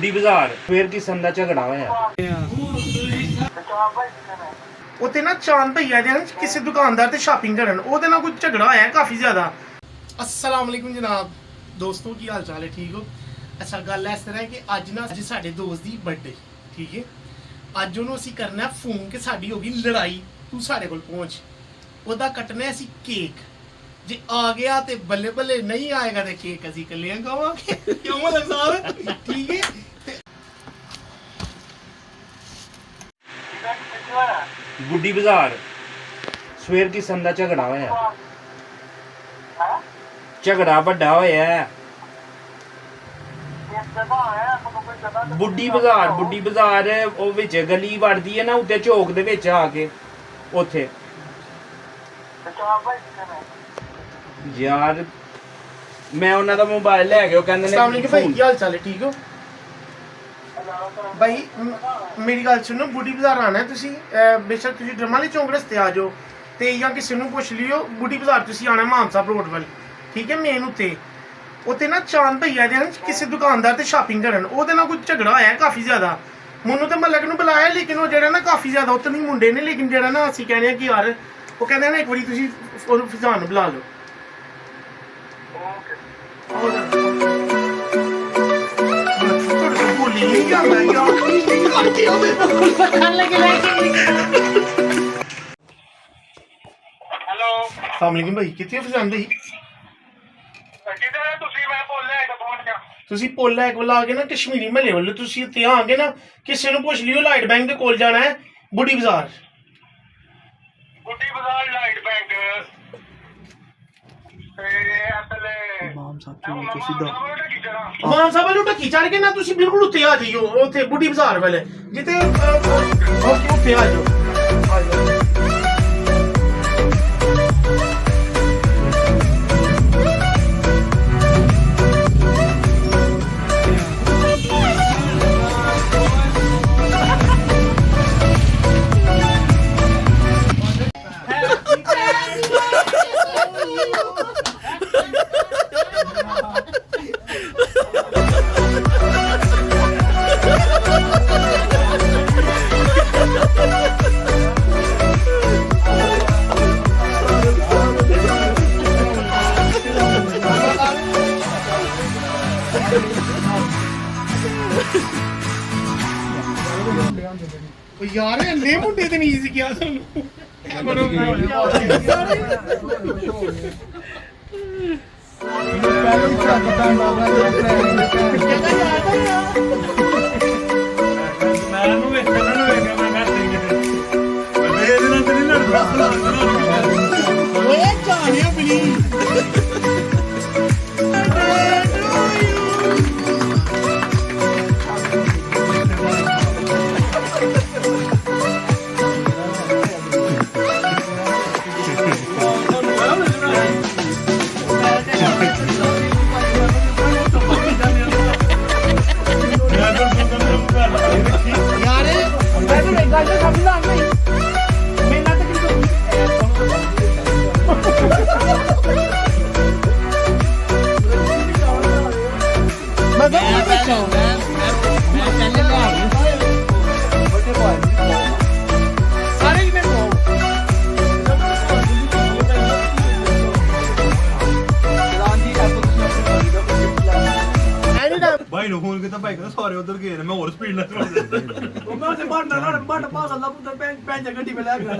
ਗੁੱਡੀ ਬਾਜ਼ਾਰ ਫੇਰ ਕਿਸਮ ਦਾ ਝਗੜਾ ਹੋਇਆ। ਉੱਥੇ ਨਾ ਚਾਂਦ ਭਈਆ ਦੇ ਕਿਸੇ ਦੁਕਾਨਦਾਰ ਤੇ ਸ਼ਾਪਿੰਗ ਕਰਨ ਉਹਦੇ ਨਾਲ ਕੋਈ ਝਗੜਾ ਹੋਇਆ ਕਾਫੀ ਜ਼ਿਆਦਾ। अस्सलाम वालेकुम जनाब दोस्तों की हाल चाल है ठीक हो। अच्छा गल इस तरह कि ਅੱਜ ਸਾਡੇ ਦੋਸਤ ਦੀ ਬਰਥਡੇ ਠੀਕ ਹੈ। ਅੱਜ ਉਹਨੂੰ ਅਸੀਂ ਕਰਨਾ ਫੋਨ ਕਿ ਸਾਡੀ ਹੋ ਗਈ ਲੜਾਈ, ਤੂੰ ਸਾਡੇ ਕੋਲ ਪਹੁੰਚ, ਉਹਦਾ ਕੱਟਣਾ ਅਸੀਂ ਕੇਕ। ਜੇ ਆ ਗਿਆ ਤੇ ਬੱਲੇ ਬੱਲੇ, ਨਹੀਂ ਆਏਗਾ ਤੇ ਕੇਕ ਅਸੀਂ ਇਕੱਲਿਆਂ ਖਾਵਾਂਗੇ। ਕਿਉਂ ਮਤਲਬ ਸਾਹਿਬ ਠੀਕ ਹੈ। ਗੁੱਡੀ ਬਾਜ਼ਾਰ ਸਵੇਰ ਕਿਸਮ ਦਾ ਝਗੜਾ ਹੋਇਆ। ਝਗੜਾ ਵੱਡਾ ਹੋਇਆ। ਬੁੱਢੀ ਬਾਜ਼ਾਰ ਉਹ ਵਿੱਚ ਗਲੀ ਵੜਦੀ ਹੈ ਨਾ, ਉੱਤੇ ਚੌਕ ਦੇ ਵਿੱਚ ਆ ਕੇ ਉੱਥੇ। ਯਾਰ ਮੈਂ ਉਹਨਾਂ ਦਾ ਮੋਬਾਈਲ ਲੈ ਕੇ, ਉਹ ਕਹਿੰਦੇ ਨੇ ਸਾਹਮਣੇ ਕਿ ਭਾਈ ਕੀ ਹਾਲ ਚਾਲ ਹੈ ਠੀਕ ਹੋ। ਭਾਈ ਮੇਰੀ ਗੱਲ ਸੁਣੋ, ਬੁੱਢੀ ਬਾਜ਼ਾਰ ਆਣਾ ਹੈ ਤੁਸੀਂ, ਬੇਸ਼ੱਕ ਤੁਸੀਂ ਡਰਮ ਵਾਲੇ ਚੌਂਕ ਰਸਤੇ ਆ ਜਾਓ ਤੇ ਜਾਂ ਕਿਸੇ ਨੂੰ ਪੁੱਛ ਲਿਓ। ਬੁੱਢੀ ਬਾਜ਼ਾਰ ਤੁਸੀਂ ਆਣਾ ਮਾਨਸਾ ਰੋਡ ਵੱਲ ਠੀਕ ਹੈ, ਮੇਨ ਉੱਤੇ ਨਾ ਚਾਂਦ ਭਈਆ ਦੇ ਕਿਸੇ ਦੁਕਾਨਦਾਰ ਤੇ ਸ਼ਾਪਿੰਗ ਕਰਨ ਉਹਦੇ ਨਾਲ ਕੋਈ ਝਗੜਾ ਹੋਇਆ ਕਾਫੀ ਜ਼ਿਆਦਾ। ਮੈਨੂੰ ਤੇ ਮਹੱਲੇ ਨੂੰ ਬੁਲਾਇਆ, ਲੇਕਿਨ ਉਹ ਜਿਹੜਾ ਨਾ ਕਾਫੀ ਜ਼ਿਆਦਾ ਉੱਤੇ ਨਹੀਂ ਮੁੰਡੇ ਨੇ, ਲੇਕਿਨ ਜਿਹੜਾ ਨਾ ਅਸੀਂ ਕਹਿੰਦੇ ਆ ਕਿ ਯਾਰ ਉਹ ਕਹਿੰਦੇ ਨਾ ਇੱਕ ਵਾਰੀ ਤੁਸੀਂ ਉਹਨੂੰ ਫਿਜ਼ਾਨ ਨੂੰ ਬੁਲਾ ਲਓ। ਬੋਲੀ ਨਹੀਂ ਜਾਂਦਾ ਯਾਰ, ਕਰਕੇ ਆਵੇ ਹੈਲੋ ਸਾਹਮਣੇ ਭਾਈ ਕਿੱਥੇ ਫਿਜ਼ਾਨ ਦੇ ਕਿਧਰ ਤੁਸੀਂ? ਮੈਂ ਬੋਲਿਆ ਇੱਕ ਪਹੁੰਚ ਗਿਆ। ਤੁਸੀਂ ਪੋਲਾ ਇੱਕ ਵੱਲ ਆ ਕੇ ਨਾ ਕਸ਼ਮੀਰੀ ਮਹੱਲੇ ਵੱਲੋਂ ਤੁਸੀਂ ਉੱਤੇ ਆਗੇ ਨਾ, ਕਿਸੇ ਨੂੰ ਪੁੱਛ ਲਿਓ ਲਾਈਟ ਬੈਂਕ ਦੇ ਕੋਲ ਜਾਣਾ ਹੈ, ਬੁੱਢੀ ਬਾਜ਼ਾਰ। ਗੁੱਡੀ ਬਾਜ਼ਾਰ ਲਾਈਟ ਬੈਂਕ ਤੇ ਅਸਲੇ ਮਾਮ ਸਾਹਿਬ ਵੱਲੋਂ ਢੱਕੀ ਚੜ ਕੇ ਨਾ ਤੁਸੀਂ ਬਿਲਕੁਲ ਉੱਤੇ ਆ ਜਾਈਓ, ਉੱਥੇ ਬੁੱਢੀ ਬਾਜ਼ਾਰ ਵੱਲ ਜਿੱਥੇ ਉੱਥੇ ਆ ਜਾਓ, ਆ ਜਾਓ। यार ने मुंडे ते नहीं किया भाई नो फोन किया भाई कहता सारे उधर गए मैं और स्पीड ना चला मैं से बट पागल ला पुत्र पैंच गड्डी में लग गया